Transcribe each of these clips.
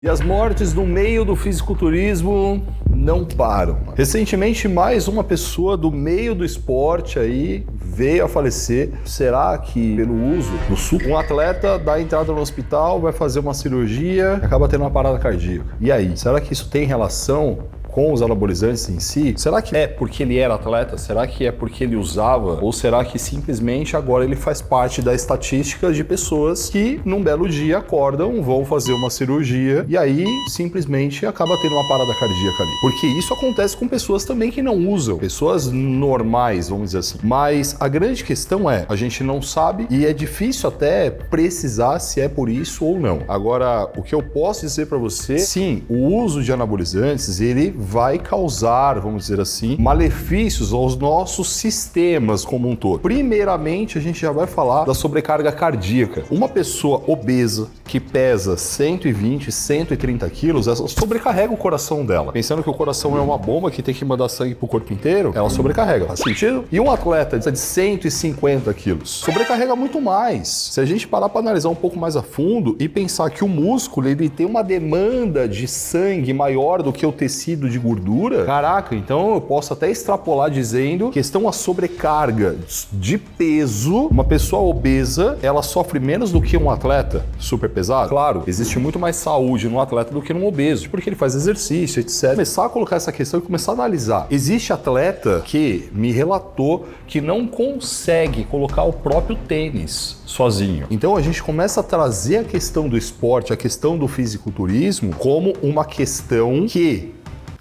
E as mortes no meio do fisiculturismo não param. Recentemente, mais uma pessoa do meio do esporte aí veio a falecer. Será que pelo uso do suco, um atleta dá entrada no hospital, vai fazer uma cirurgia, acaba tendo uma parada cardíaca? E aí, será que isso tem relação com os anabolizantes em si? Será que é porque ele era atleta? Será que é porque ele usava? Ou será que simplesmente agora ele faz parte da estatística de pessoas que num belo dia acordam, vão fazer uma cirurgia e aí simplesmente acaba tendo uma parada cardíaca ali? Porque isso acontece com pessoas também que não usam, pessoas normais, vamos dizer assim. Mas a grande questão é, a gente não sabe e é difícil até precisar se é por isso ou não. Agora, o que eu posso dizer para você, sim, o uso de anabolizantes, ele vai causar, vamos dizer assim, malefícios aos nossos sistemas como um todo. Primeiramente, a gente já vai falar da sobrecarga cardíaca. Uma pessoa obesa que pesa 120, 130 quilos, ela sobrecarrega o coração dela. Pensando que o coração é uma bomba que tem que mandar sangue pro corpo inteiro, ela sobrecarrega. Faz sentido? E um atleta de 150 quilos sobrecarrega muito mais. Se a gente parar para analisar um pouco mais a fundo e pensar que o músculo, ele tem uma demanda de sangue maior do que o tecido de gordura, caraca, então eu posso até extrapolar dizendo questão a sobrecarga de peso, uma pessoa obesa, ela sofre menos do que um atleta super pesado? Claro, existe muito mais saúde no atleta do que no obeso, porque ele faz exercício, etc. Começar a colocar essa questão e começar a analisar. Existe atleta que me relatou que não consegue colocar o próprio tênis sozinho. Então a gente começa a trazer a questão do esporte, a questão do fisiculturismo como uma questão que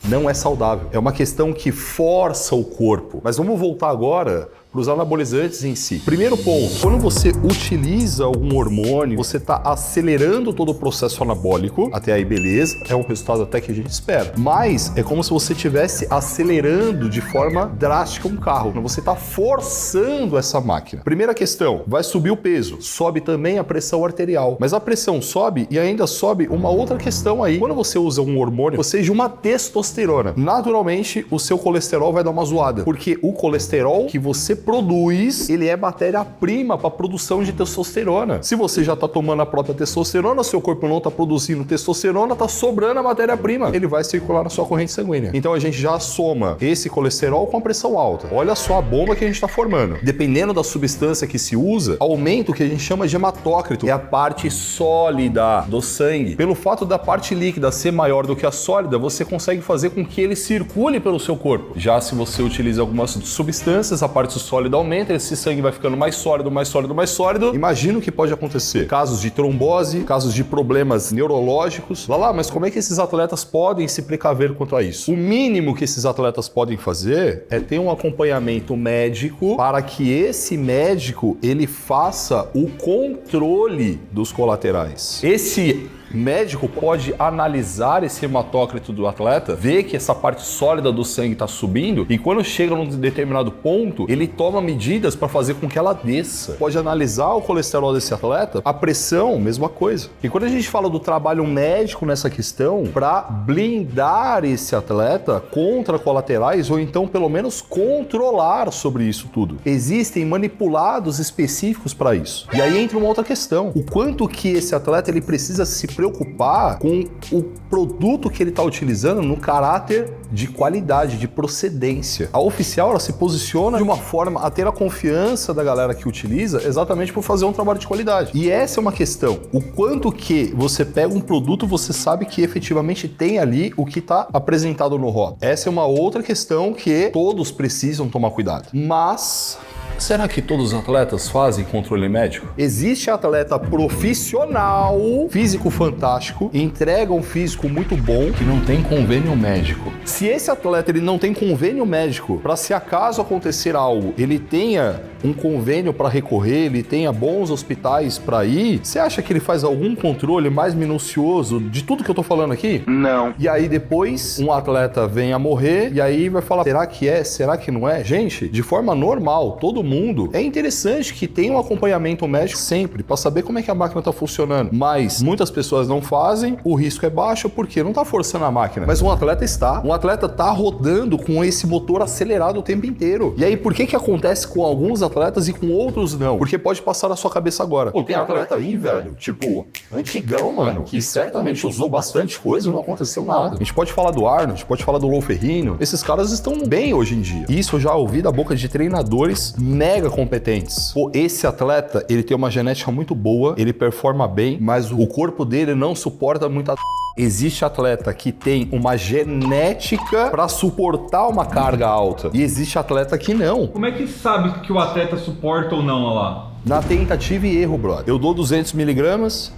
não é saudável. É uma questão que força o corpo. Mas vamos voltar agora para os anabolizantes em si. Primeiro ponto, quando você utiliza algum hormônio, você está acelerando todo o processo anabólico, até aí beleza, é um resultado até que a gente espera. Mas é como se você estivesse acelerando de forma drástica um carro, você está forçando essa máquina. Primeira questão, vai subir o peso, sobe também a pressão arterial, mas a pressão sobe e ainda sobe uma outra questão aí. Quando você usa um hormônio, ou seja, uma testosterona, naturalmente o seu colesterol vai dar uma zoada, porque o colesterol que você produz, ele é matéria-prima para a produção de testosterona. Se você já está tomando a própria testosterona, seu corpo não está produzindo testosterona, está sobrando a matéria-prima. Ele vai circular na sua corrente sanguínea. Então a gente já soma esse colesterol com a pressão alta. Olha só a bomba que a gente está formando. Dependendo da substância que se usa, aumenta o que a gente chama de hematócrito, é a parte sólida do sangue. Pelo fato da parte líquida ser maior do que a sólida, você consegue fazer com que ele circule pelo seu corpo. Já se você utiliza algumas substâncias, a parte sólida aumenta, esse sangue vai ficando mais sólido, mais sólido, mais sólido. Imagina o que pode acontecer. Casos de trombose, casos de problemas neurológicos. Mas como é que esses atletas podem se precaver quanto a isso? O mínimo que esses atletas podem fazer é ter um acompanhamento médico para que esse médico, ele faça o controle dos colaterais. Esse médico pode analisar esse hematócrito do atleta, ver que essa parte sólida do sangue está subindo e quando chega num determinado ponto, ele toma medidas para fazer com que ela desça. Pode analisar o colesterol desse atleta, a pressão, mesma coisa. E quando a gente fala do trabalho médico nessa questão, para blindar esse atleta contra colaterais ou então pelo menos controlar sobre isso tudo, existem manipulados específicos para isso. E aí entra uma outra questão, o quanto que esse atleta ele precisa se preocupar com o produto que ele está utilizando no caráter de qualidade, de procedência. A oficial, ela se posiciona de uma forma a ter a confiança da galera que utiliza exatamente por fazer um trabalho de qualidade. E essa é uma questão. O quanto que você pega um produto, você sabe que efetivamente tem ali o que está apresentado no rótulo. Essa é uma outra questão que todos precisam tomar cuidado. Mas será que todos os atletas fazem controle médico? Existe atleta profissional, físico fantástico, entrega um físico muito bom que não tem convênio médico. Se esse atleta ele não tem convênio médico, para se acaso acontecer algo, ele tenha um convênio para recorrer, ele tenha bons hospitais para ir, você acha que ele faz algum controle mais minucioso de tudo que eu tô falando aqui? Não. E aí depois um atleta vem a morrer e aí vai falar, será que é? Será que não é? Gente, de forma normal, todo mundo. É interessante que tenha um acompanhamento médico sempre, para saber como é que a máquina tá funcionando. Mas muitas pessoas não fazem, o risco é baixo porque não tá forçando a máquina. Mas um atleta está. Um atleta tá rodando com esse motor acelerado o tempo inteiro. E aí, por que acontece com alguns atletas e com outros não? Porque pode passar na sua cabeça agora. Pô, tem atleta aí, velho, tipo, antigão, mano, que certamente usou bastante coisa e não aconteceu nada. A gente pode falar do Arnold, a gente pode falar do Lou Ferrigno. Esses caras estão bem hoje em dia. Isso eu já ouvi da boca de treinadores mega competentes. Pô, esse atleta, ele tem uma genética muito boa, ele performa bem, mas o corpo dele não suporta muita... Existe atleta que tem uma genética para suportar uma carga alta e existe atleta que não. Como é que sabe que o atleta suporta ou não lá? Na tentativa e erro, brother. Eu dou 200 miligramas,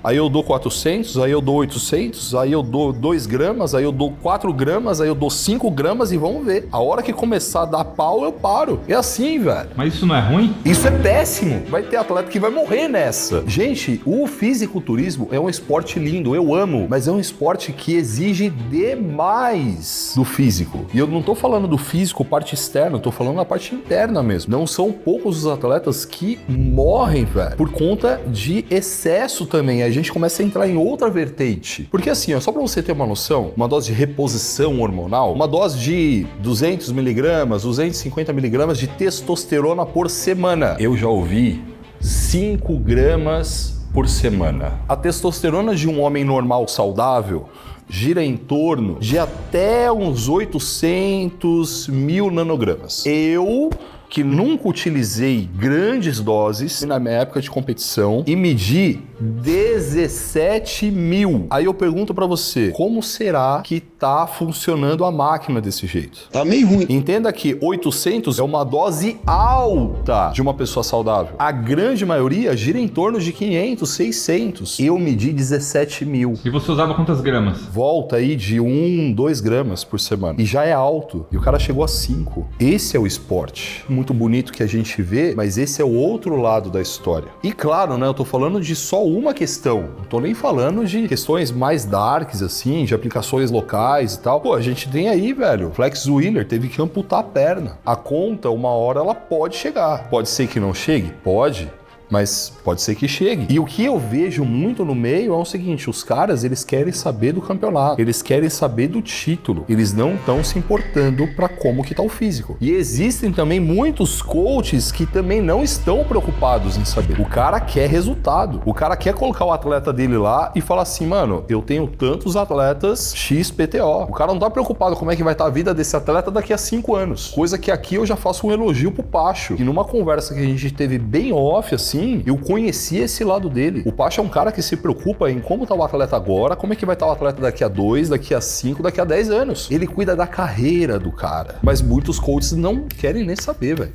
aí eu dou 400, aí eu dou 800, aí eu dou 2 gramas, aí eu dou 4 gramas, aí eu dou 5 gramas e vamos ver. A hora que começar a dar pau, eu paro. É assim, velho. Mas isso não é ruim? Isso é péssimo. Vai ter atleta que vai morrer nessa. Gente, o fisiculturismo é um esporte lindo, eu amo, mas é um esporte que exige demais do físico. E eu não tô falando do físico, parte externa, eu tô falando da parte interna mesmo. Não são poucos os atletas que morrem, velho, por conta de excesso também. A gente começa a entrar em outra vertente. Porque assim, ó, só pra você ter uma noção, uma dose de reposição hormonal, uma dose de 200 miligramas, 250 miligramas de testosterona por semana. Eu já ouvi 5 gramas por semana. A testosterona de um homem normal saudável gira em torno de até uns 800 mil nanogramas. Eu, que nunca utilizei grandes doses na minha época de competição e medi 17 mil. Aí eu pergunto pra você, como será que tá funcionando a máquina desse jeito? Tá meio ruim. Entenda que 800 é uma dose alta de uma pessoa saudável. A grande maioria gira em torno de 500, 600. Eu medi 17 mil. E você usava quantas gramas? Volta aí de 1, 2 gramas por semana. E já é alto. E o cara chegou a 5. Esse é o esporte. Muito bonito que a gente vê, mas esse é o outro lado da história. E claro, né, eu tô falando de só uma questão. Não tô nem falando de questões mais darks, assim, de aplicações locais e tal. Pô, a gente tem aí, velho, Flex Wheeler teve que amputar a perna. A conta, uma hora, ela pode chegar. Pode ser que não chegue? Pode. Mas pode ser que chegue. E o que eu vejo muito no meio é o seguinte, os caras, eles querem saber do campeonato, eles querem saber do título, eles não estão se importando para como que tá o físico. E existem também muitos coaches que também não estão preocupados em saber. O cara quer resultado, o cara quer colocar o atleta dele lá e falar assim, mano, eu tenho tantos atletas XPTO. O cara não tá preocupado como é que vai estar a vida desse atleta daqui a 5 anos. Coisa que aqui eu já faço um elogio pro Pacho. E numa conversa que a gente teve bem off, assim, eu conheci esse lado dele. O Pacho é um cara que se preocupa em como tá o atleta agora, como é que vai estar o atleta daqui a 2, daqui a 5, daqui a 10 anos. Ele cuida da carreira do cara. Mas muitos coaches não querem nem saber, velho.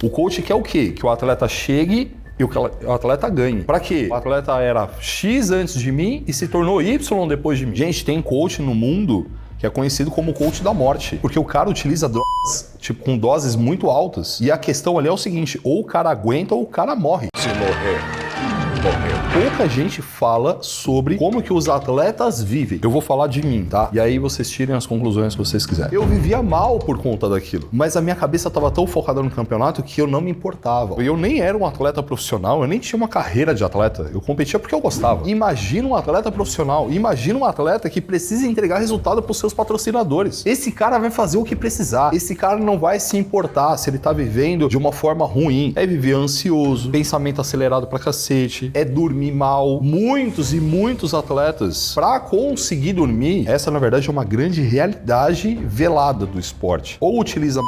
O coach quer o quê? Que o atleta chegue e o atleta ganhe. Pra quê? O atleta era X antes de mim e se tornou Y depois de mim. Gente, tem coach no mundo que é conhecido como coach da morte, porque o cara utiliza drogas, tipo, com doses muito altas. E a questão ali é o seguinte, ou o cara aguenta ou o cara morre. Se morrer, morreu. Pouca gente fala sobre como que os atletas vivem. Eu vou falar de mim, tá? E aí vocês tirem as conclusões que vocês quiserem. Eu vivia mal por conta daquilo, mas a minha cabeça estava tão focada no campeonato que eu não me importava. Eu nem era um atleta profissional, eu nem tinha uma carreira de atleta. Eu competia porque eu gostava. Imagina um atleta profissional, imagina um atleta que precisa entregar resultado para os seus patrocinadores. Esse cara vai fazer o que precisar. Esse cara não vai se importar se ele tá vivendo de uma forma ruim. É viver ansioso, pensamento acelerado pra cacete, é dormir mal. Muitos e muitos atletas, pra conseguir dormir, essa na verdade é uma grande realidade velada do esporte. Ou utiliza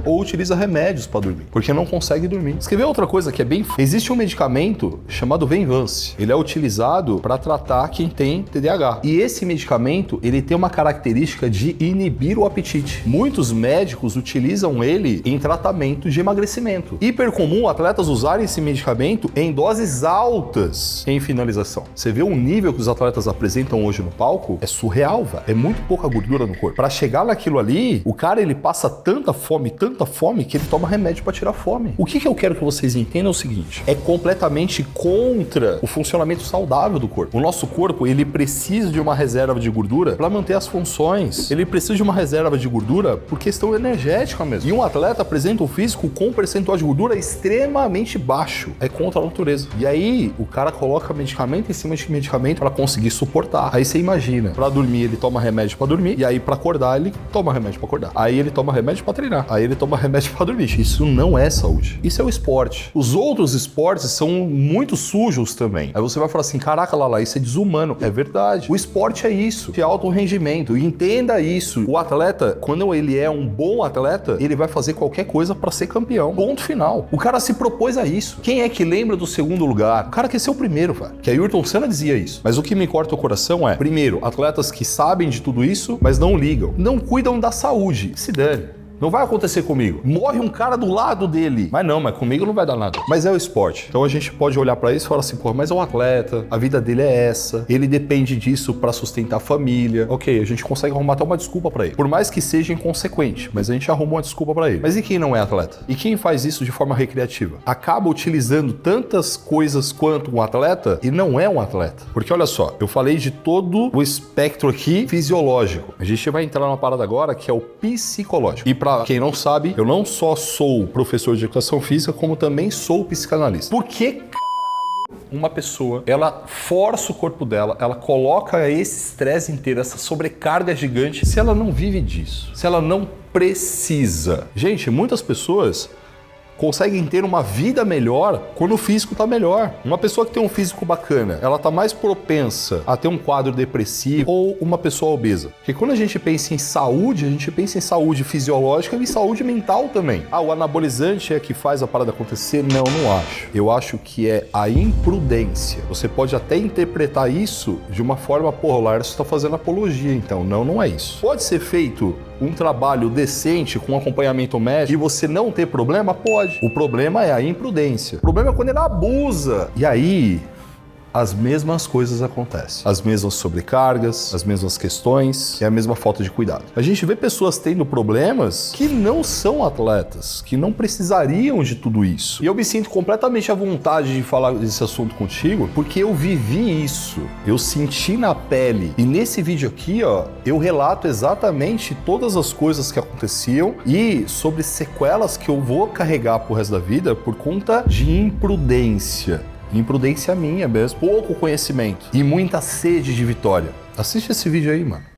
ou utiliza remédios para dormir, porque não consegue dormir. Você quer ver outra coisa que é bem... Existe um medicamento chamado Venvance. Ele é utilizado para tratar quem tem TDAH. E esse medicamento, ele tem uma característica de inibir o apetite. Muitos médicos utilizam ele em tratamento de emagrecimento. Hiper comum atletas usarem esse medicamento em doses altas em finalização. Você vê o nível que os atletas apresentam hoje no palco, é surreal, velho. É muito pouca gordura no corpo. Para chegar naquilo ali, o cara ele passa tanta fome, tanta fome que ele toma remédio para tirar fome. O que eu quero que vocês entendam é o seguinte, é completamente contra o funcionamento saudável do corpo. O nosso corpo, ele precisa de uma reserva de gordura para manter as funções. Ele precisa de uma reserva de gordura por questão energética mesmo. E um atleta apresenta um físico com um percentual de gordura extremamente baixo. É contra a natureza. E aí, o cara coloca medicamento em cima de medicamento para conseguir suportar. Aí você imagina, para dormir ele toma remédio para dormir, e aí para acordar ele toma remédio para acordar. Aí ele toma remédio para treinar. Aí ele toma remédio para dormir. Isso não é saúde. Isso é o esporte. Os outros esportes são muito sujos também. Aí você vai falar assim, caraca, Lala, isso é desumano. É verdade. O esporte é isso. É alto rendimento. Entenda isso. O atleta, quando ele é um bom atleta, ele vai fazer qualquer coisa para ser campeão. Ponto final. O cara se propôs a isso. Quem é que lembra do segundo lugar? O cara quer ser o primeiro, velho. Que a Ayrton Senna dizia isso. Mas o que me corta o coração é, primeiro, atletas que sabem de tudo isso, mas não ligam. Não cuidam da saúde. Se dane. Não vai acontecer comigo. Morre um cara do lado dele. Mas comigo não vai dar nada. Mas é o esporte. Então a gente pode olhar pra isso e falar assim, pô, mas é um atleta, a vida dele é essa, ele depende disso pra sustentar a família. Ok, a gente consegue arrumar até uma desculpa pra ele. Por mais que seja inconsequente, mas a gente arrumou uma desculpa pra ele. Mas e quem não é atleta? E quem faz isso de forma recreativa? Acaba utilizando tantas coisas quanto um atleta e não é um atleta. Porque olha só, eu falei de todo o espectro aqui fisiológico. A gente vai entrar numa parada agora que é o psicológico. E pra quem não sabe, eu não só sou professor de educação física, como também sou psicanalista. Por que uma pessoa, ela força o corpo dela, ela coloca esse estresse inteiro, essa sobrecarga gigante, se ela não vive disso, se ela não precisa? Gente, muitas pessoas conseguem ter uma vida melhor quando o físico tá melhor. Uma pessoa que tem um físico bacana, ela tá mais propensa a ter um quadro depressivo ou uma pessoa obesa. Porque quando a gente pensa em saúde, a gente pensa em saúde fisiológica e saúde mental também. Ah, o anabolizante é que faz a parada acontecer? Não, não acho. Eu acho que é a imprudência. Você pode até interpretar isso de uma forma, porra, o Laércio tá fazendo apologia, então. Não, não é isso. Pode ser feito um trabalho decente com acompanhamento médico e você não ter problema? Pode. O problema é a imprudência. O problema é quando ele abusa. E aí, as mesmas coisas acontecem. As mesmas sobrecargas, as mesmas questões e a mesma falta de cuidado. A gente vê pessoas tendo problemas que não são atletas, que não precisariam de tudo isso. E eu me sinto completamente à vontade de falar desse assunto contigo, porque eu vivi isso. Eu senti na pele. E nesse vídeo aqui, ó, eu relato exatamente todas as coisas que aconteciam e sobre sequelas que eu vou carregar pro resto da vida por conta de imprudência. Imprudência minha mesmo, pouco conhecimento e muita sede de vitória. Assiste esse vídeo aí, mano.